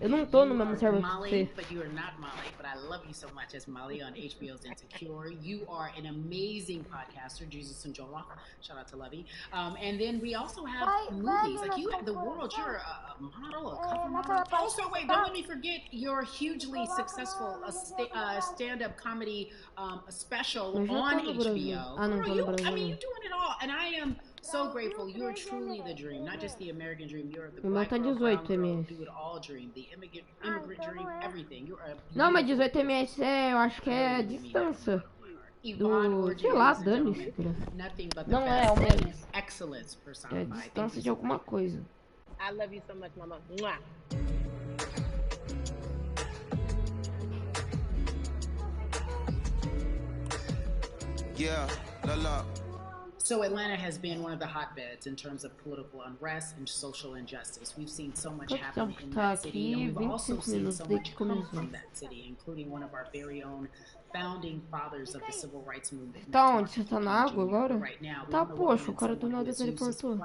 Eu não tô no mesmo server que você. But you are not Molly, but I love you so much as Molly on HBO's Insecure. You are an amazing podcaster, Jesus and Jola. Shout out to Lovey. And then we also have movies. Like you have the world. You're a model, a cover model. Also, wait, don't let me forget your hugely successful stand-up comedy special on HBO. Ah, não tô no Brasil. I mean, you're doing it all, and I am so grateful. You are truly the dream, not just the American dream. You're the black girl, brown girl, do it all dream, the immigrant dream, everything. You're a não, mas 18 ms eu acho que é distância. Sei lá, dane-se. Não é o mesmo. É distância de alguma coisa. I love you so much, mama. Mwah. Yeah, la. So Atlanta has been one of the hotbeds in terms of political unrest and social injustice. We've seen so much happen in that city, and we've also seen so much come from that city, including one of our very own founding fathers of the civil rights movement. Tá onde? Você tá na água agora? Tá, poxa, o cara do nada teleportou.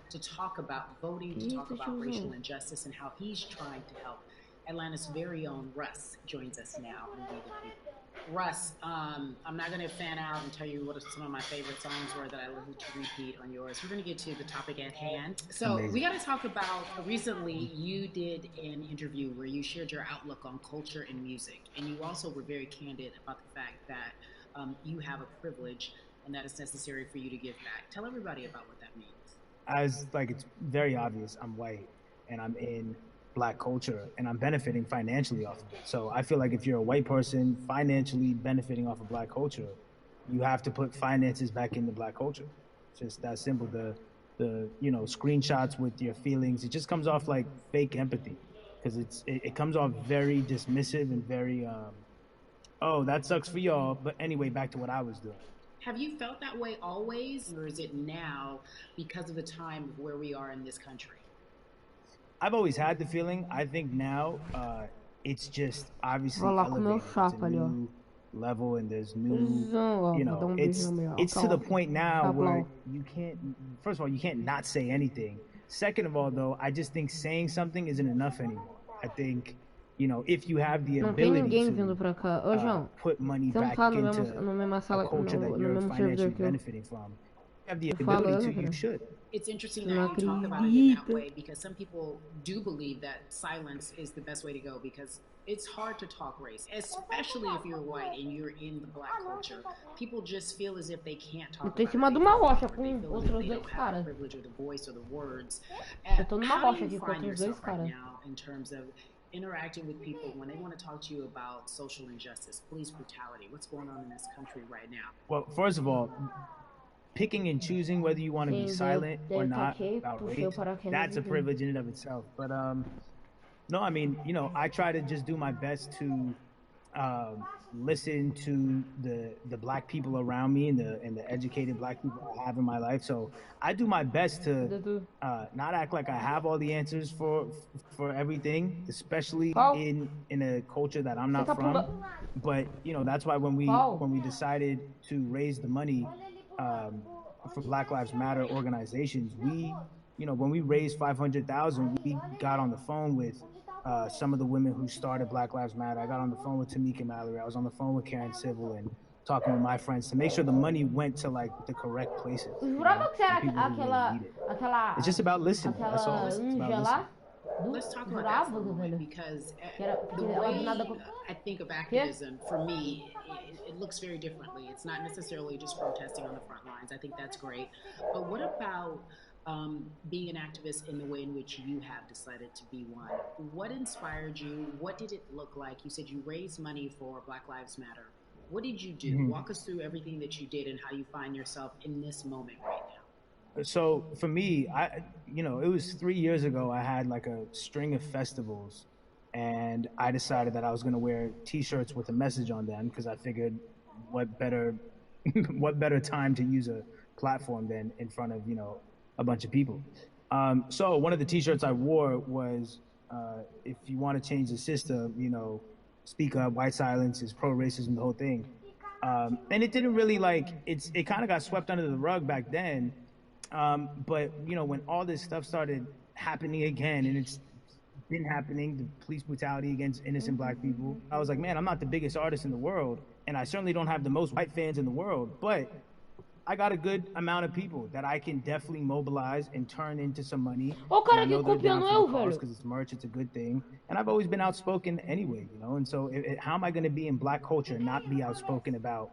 To talk about voting, to talk about racial injustice, and how he's trying to help. Atlanta's very own Russ joins us now on We the People. Russ, I'm not going to fan out and tell you what some of my favorite songs were that I listened to repeat on yours. We're going to get to the topic at hand. So we got to talk about, recently you did an interview where you shared your outlook on culture and music. And you also were very candid about the fact that you have a privilege and that it's necessary for you to give back. Tell everybody about what that means. It's very obvious, I'm white and I'm in Black culture and I'm benefiting financially off of it. So I feel like if you're a white person financially benefiting off of Black culture, you have to put finances back into Black culture. It's just that simple. The screenshots with your feelings, it just comes off like fake empathy because it comes off very dismissive and very oh, that sucks for y'all, but anyway, back to what I was doing. Have you felt that way always, or is it now because of the time of where we are in this country? I've always had the feeling. I think now it's just obviously elevated. level, and there's new, you know, it's to the point now where you can't, first of all, you can't not say anything. Second of all, though, I just think saying something isn't enough anymore. I think, you know, if you have the ability to put money back into a culture that you're financially benefiting from, you have the ability to, you should. It's interesting that you talk about it in that way, because some people do believe that silence is the best way to go, because it's hard to talk race, especially if you're white and you're in the black culture. People just feel as if they can't talk about it. They feel like they don't have the privilege or the voice or the words. How do you find yourself right now in terms of interacting with people when they want to talk to you about social injustice, police brutality? What's going on in this country right now? Well, first of all, picking and choosing whether you want to be silent or not about race, that's a privilege in and of itself. But no, I mean, you know, I try to just do my best to listen to the black people around me and the educated black people I have in my life. So I do my best to not act like I have all the answers for everything, especially in a culture that I'm not from. But you know, that's why when we decided to raise the money for Black Lives Matter organizations, we, you know, when we raised 500,000, we got on the phone with some of the women who started Black Lives Matter. I got on the phone with Tamika Mallory. I was on the phone with Karen Civil and talking with my friends to make sure the money went to like the correct places. You know, it's just about listening. That's all. It's about listening. Let's talk about that for a moment, because the way I think of activism, for me, it looks very differently. It's not necessarily just protesting on the front lines. I think that's great. But what about being an activist in the way in which you have decided to be one? What inspired you? What did it look like? You said you raised money for Black Lives Matter. What did you do? Walk us through everything that you did and how you find yourself in this moment right now. So for me, you know, it was 3 years ago. I had like a string of festivals, and I decided that I was going to wear T-shirts with a message on them, because I figured, what better time to use a platform than in front of, you know, a bunch of people. So one of the T-shirts I wore was, if you want to change the system, you know, speak up. White silence is pro-racism, the whole thing. And it didn't really it kind of got swept under the rug back then. But you know, when all this stuff started happening again, and it's been happening, the police brutality against innocent black people, I was like, man, I'm not the biggest artist in the world, and I certainly don't have the most white fans in the world, but I got a good amount of people that I can definitely mobilize and turn into some money. I know they're down for the cause because it's merch, it's a good thing, and I've always been outspoken anyway, you know. And so, how am I going to be in black culture and not be outspoken about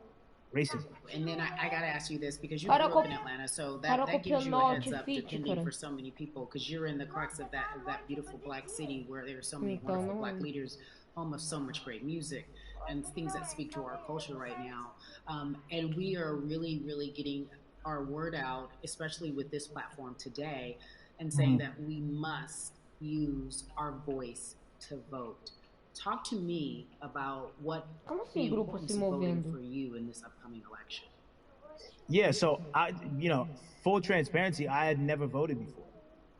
racism? And then I got to ask you this, because you grew up in Atlanta, so that gives you a heads up, depending for so many people, because you're in the crux of that beautiful black city where there are so many wonderful black leaders, home of so much great music and things that speak to our culture right now. And we are really, really getting our word out, especially with this platform today, and saying that we must use our voice to vote. Talk to me about what the importance of voting for you in this upcoming election. Yeah, so you know, full transparency, I had never voted before,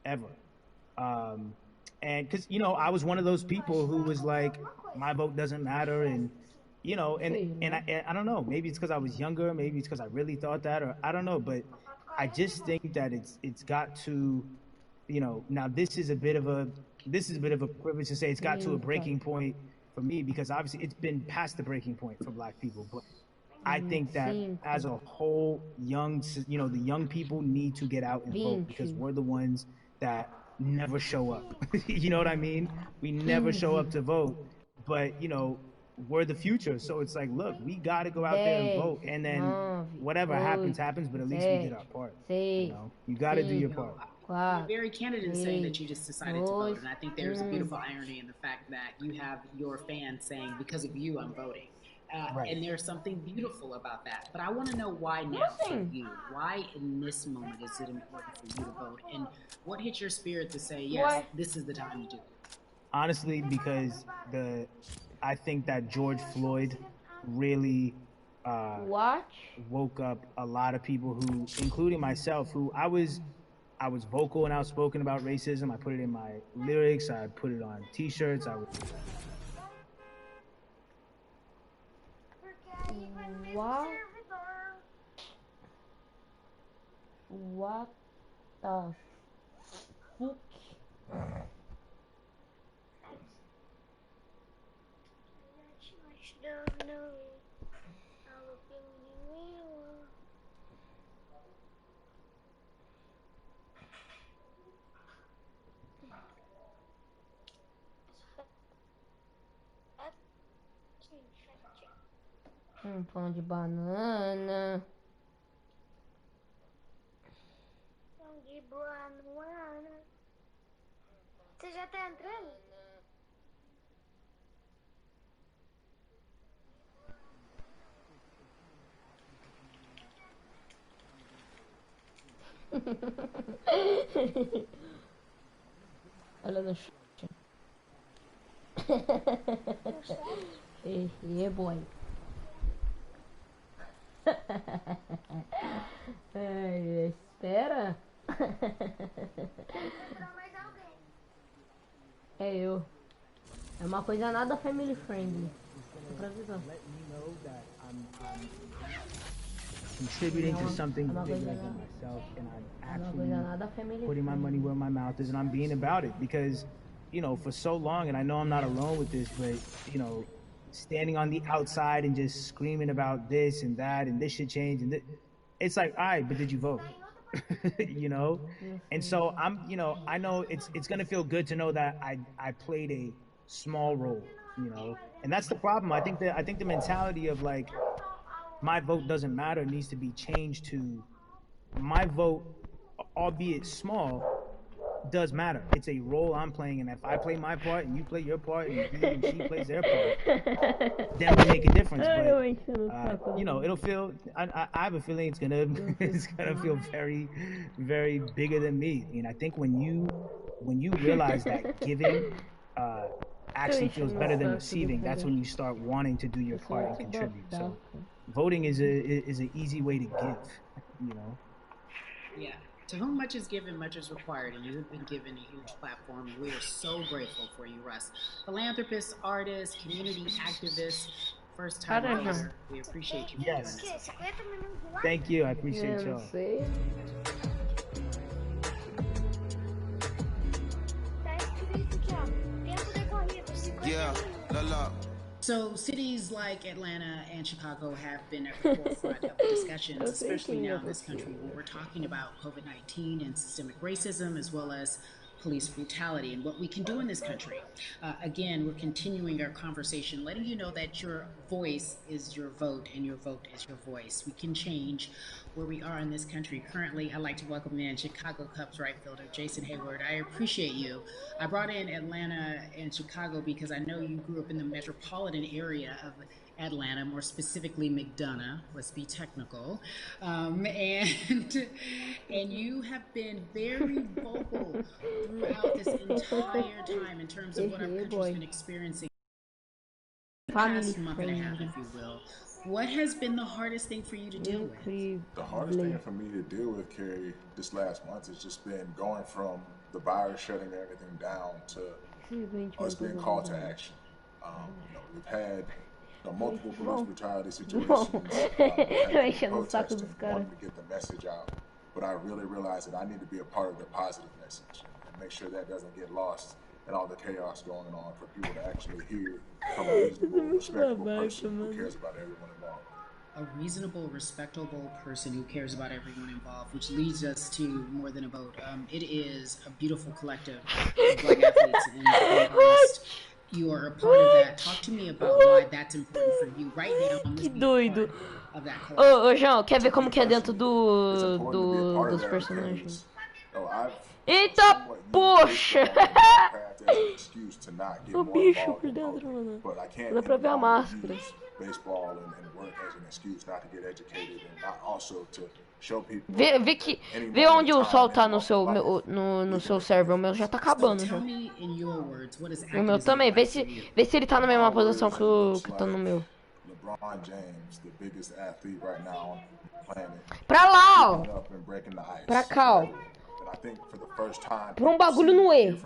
ever. And because, you know, I was one of those people who was like, my vote doesn't matter, and you know, and I don't know, maybe it's because I was younger, maybe it's because I really thought that, or I don't know, but I just think that it's got to, you know, now this is a bit of a privilege to say it's got to a breaking point for me, because obviously it's been past the breaking point for black people, but I think that as a whole, the young people need to get out and vote, because we're the ones that never show up. You know what I mean? We never show up to vote, but you know, we're the future. So it's like, look, we got to go out there and vote, and then whatever happens, but at least we did our part. You know, you got to do your part. You're very candid in saying that you just decided to vote, and I think there's a beautiful irony in the fact that you have your fans saying, because of you, I'm voting. Right. And there's something beautiful about that. But I want to know why now for you. Why in this moment is it important for you to vote? And what hit your spirit to say, yes, this is the time to do it? Honestly, because I think that George Floyd really woke up a lot of people who, including myself, who I was vocal and outspoken about racism. I put it in my lyrics. I put it on T-shirts. What the fuck? Pão de banana. Pão de banana. Você já tá entrando? Olha no chat. Boy. Ai, espera. Mais alguém. É eu. É uma coisa nada family friendly. Pra avisar. Contributing to something bigger than myself, and I'm actually putting my money where my mouth is, and I'm being about it because, you know, for so long, and I know I'm not alone with this, but you know, standing on the outside and just screaming about this and that and this should change, and it's like, all right, but did you vote? You know, and so you know, I know it's gonna feel good to know that I played a small role, you know, and that's the problem. I think the mentality of like, my vote doesn't matter needs to be changed to, my vote, albeit small, does matter. It's a role I'm playing, and if I play my part and you play your part and he and she plays their part, then we make a difference. But you know, it'll feel. I have a feeling it's gonna feel very, very bigger than me. And I think when you realize that giving actually feels better than receiving, that's when you start wanting to do your part and contribute. So voting is an easy way to give, you know. Yeah. To whom much is given, much is required, and you have been given a huge platform, and we are so grateful for you, Russ. Philanthropist, artist, community activist, first-time voter. We appreciate you for doing this. Thank you. I appreciate y'all. Yeah, la. So cities like Atlanta and Chicago have been at the forefront of the discussions, especially now in this country when we're talking about COVID-19 and systemic racism, as well as police brutality and what we can do in this country. Again, we're continuing our conversation, letting you know that your voice is your vote and your vote is your voice. We can change where we are in this country. Currently, I'd like to welcome in Chicago Cubs right fielder Jason Hayward. I appreciate you. I brought in Atlanta and Chicago because I know you grew up in the metropolitan area of Atlanta, more specifically McDonough, let's be technical, and you have been very vocal throughout this entire time in terms of what our country's been experiencing the past month and a half, if you will. What has been the hardest thing for you to deal with? The hardest thing for me to deal with, Carrie, this last month has just been going from the virus shutting everything down to us being called to action. You know, we've had multiple police brutality situations, protesting, wanting to get the message out, but I really realized that I need to be a part of the positive message and make sure that doesn't get lost in all the chaos going on, for people to actually hear from a reasonable, respectable person who cares about everyone involved. A reasonable, respectable person who cares about everyone involved, which leads us to More Than a Vote. It is a beautiful collective of Black athletes and artists. You are a part of that. Talk to me about why that's important for you right now. Que doido. Ô, João, quer ver como que é dentro dos personagens? Eita, poxa! O bicho por dentro, mano. Dá pra ver a máscara. Vê onde o sol tá no seu server. O meu já tá acabando já. O meu também. Vê se ele tá na mesma posição que tá no meu. Pra lá, ó. Pra cá, ó. Pra um bagulho no E.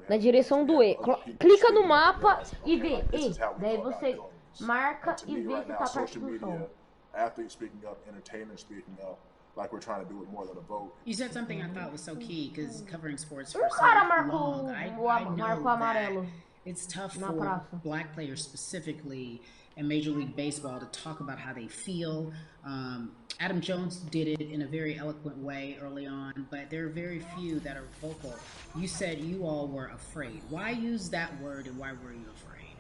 Na direção do E. Clica no mapa e vê E. Daí você marca e vê se tá perto do sol. Athletes speaking up, entertainers speaking up, like we're trying to do with more than a vote. You said something I thought was so key, because covering sports for so long, I know that it's tough for black players specifically in Major League Baseball to talk about how they feel. Adam Jones did it in a very eloquent way early on, but there are very few that are vocal. You said you all were afraid. Why use that word, and why were you afraid?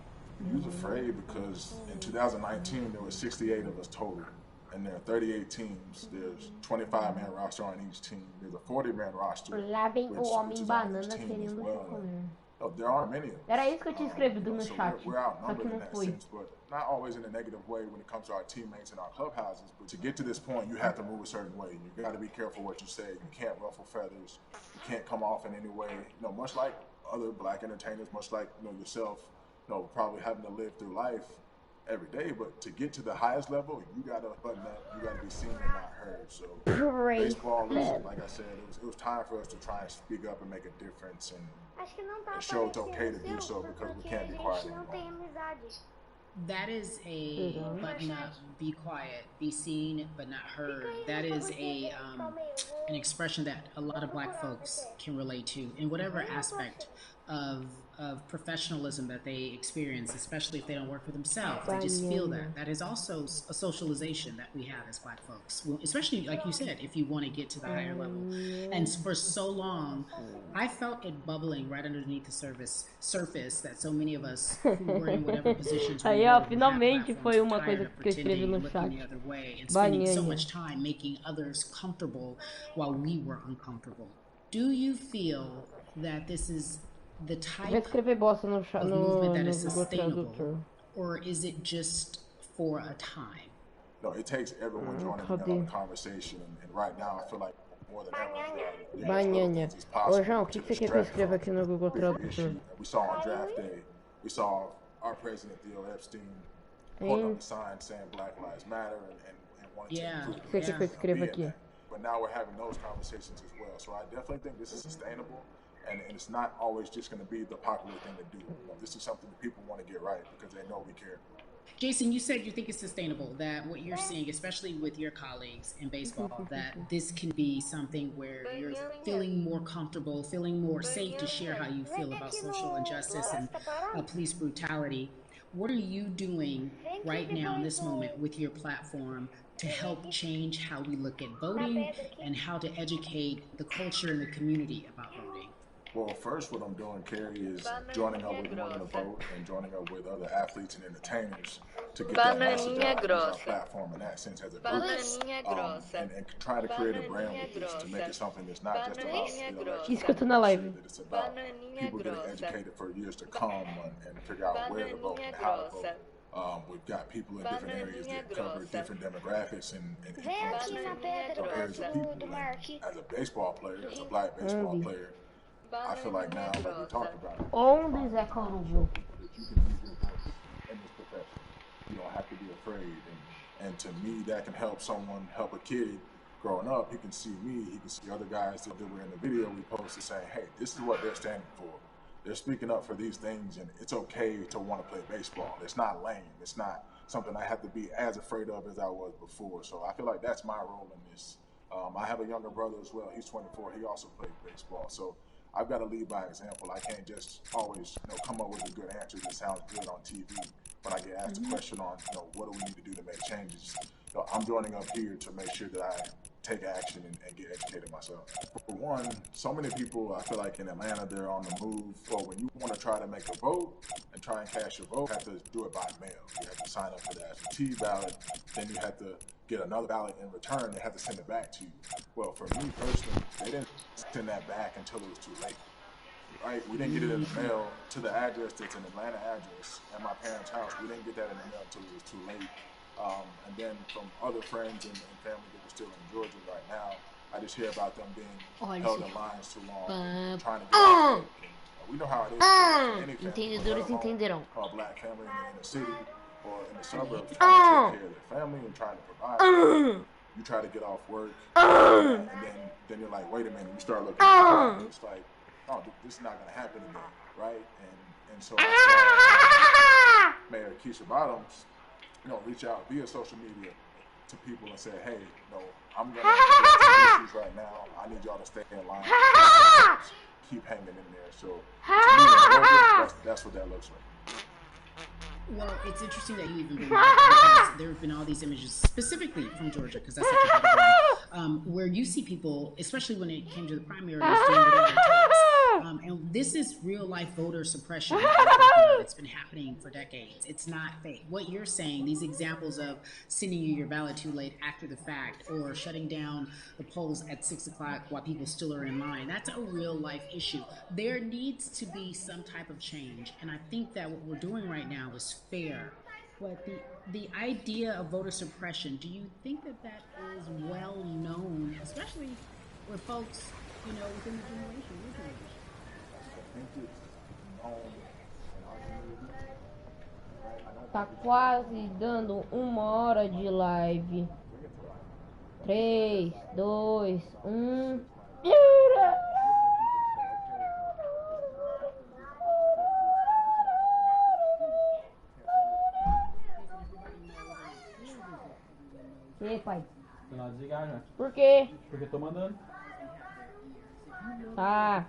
We was afraid because in 2019 there were 68 of us total. And there are 38 teams. There's 25-man roster on each team. There's a 40-man roster, Lá vem o homem banana team as querendo well. comer. No, there aren't many of us. Era isso que eu tinha escrevido no So chat, we're só que outnumbered in não that foi. sense, but not always in a negative way when it comes to our teammates and our clubhouses. But to get to this point, you have to move a certain way. You got to be careful what you say. You can't ruffle feathers. You can't come off in any way. You know, much like other black entertainers, much like yourself, probably having to live through life every day, but to get to the highest level, you gotta button up, you gotta be seen and not heard. So baseball, like I said, it was time for us to try and speak up and make a difference and show it's okay to do so, because we can't be quiet anymore. That is a button up, be quiet, be seen but not heard. That is an expression that a lot of black folks can relate to in whatever aspect of professionalism that they experience, especially if they don't work for themselves. They just feel that. That is also a socialization that we have as black folks, especially, like you said, if you want to get to the higher level. And for so long, I felt it bubbling right underneath the surface that so many of us who were in whatever positions we Aí, ó, were, finalmente foi uma coisa que eu escrevi no chat. And spending so much time making others comfortable while we were uncomfortable. Do you feel that this is the type of movement that is sustainable, or is it just for a time? No, it takes everyone joining in on the conversation, and right now I feel like more than ever. Banhanha. Ô, João, o que você quer que eu escreva aqui no Google Tradutor? We saw on draft day, we saw our president, Theo Epstein, holding up a sign saying Black Lives Matter and wanting to improve Você quer que eu escreva aqui? But now we're having those conversations as well. So I definitely think this is sustainable. And it's not always just going to be the popular thing to do. This is something that people want to get right because they know we care. Jason, you said you think it's sustainable, that what you're seeing, especially with your colleagues in baseball, that this can be something where you're feeling more comfortable, feeling more safe to share how you feel about social injustice and police brutality. What are you doing right now in this moment with your platform to help change how we look at voting and how to educate the culture and the community about voting? Well, first, what I'm doing, Carrie, is joining up with More Than a Vote and joining up with other athletes and entertainers to get that message out on our platform in that sense as a group. And try to create a brand with this to make it something that's not just about that it's about people getting educated for years to come and figure out where to vote and how to vote. We've got people in different areas that cover different demographics and influence different areas of people. And as a baseball player, as a black baseball player, I feel like now, like we talked about, Onde Zé Coruja? that you can use your voice in this profession. You don't have to be afraid. And to me, that can help someone, help a kid growing up. He can see me, he can see other guys that were in the video we posted saying, hey, this is what they're standing for. They're speaking up for these things, and it's okay to want to play baseball. It's not lame. It's not something I have to be as afraid of as I was before. So I feel like that's my role in this. I have a younger brother as well. He's 24. He also plays baseball. So I've got to lead by example. I can't just always, come up with a good answer that sounds good on TV. When I get asked a question on, what do we need to do to make changes? I'm joining up here to make sure that I take action and get educated myself. For one, so many people, I feel like in Atlanta, they're on the move. Or when you want to try to make a vote and try and cast your vote, you have to do it by mail. You have to sign up for the absentee ballot. Then you have to get another ballot in return. They have to send it back to you. Well, for me personally, they didn't send that back until it was too late. Right? We didn't get it in the mail to the address that's an Atlanta address at my parents' house. We didn't get that in the mail until it was too late. And then from other friends and family that are still in Georgia right now, I just hear about them being held in lines too long, trying to get out. We know how it is. Any family, a black family in the city or in the suburbs, trying to take care of their family and trying to provide. You try to get off work, and then you're like, wait a minute. You start looking at it, it's like, oh, this is not going to happen again, right? And so I saw Mayor Keisha Bottoms, reach out via social media to people and said, hey, no, I'm going to address some issues right now. I need y'all to stay in line. Keep hanging in there. So to me, that's what that looks like. Well, it's interesting that you even bring that up because there have been all these images specifically from Georgia, because that's such a big one, where you see people, especially when it came to the primaries, doing whatever it takes. And this is real life voter suppression. It's been happening for decades. It's not fake. What you're saying, these examples of sending you your ballot too late after the fact, or shutting down the polls at 6 o'clock while people still are in line, that's a real life issue. There needs to be some type of change. And I think that what we're doing right now is fair. But the idea of voter suppression, do you think that that is well known, especially with folks, you know, within the generation? Tá quase dando 1 hora de live. 3, 2, 1. E aí, pai? Tem lá desligar já. Por quê? Porque eu tô mandando. Tá.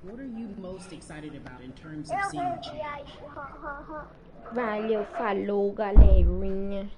What are you most excited about in terms of seeing the change? Valeu, falou, galerinha.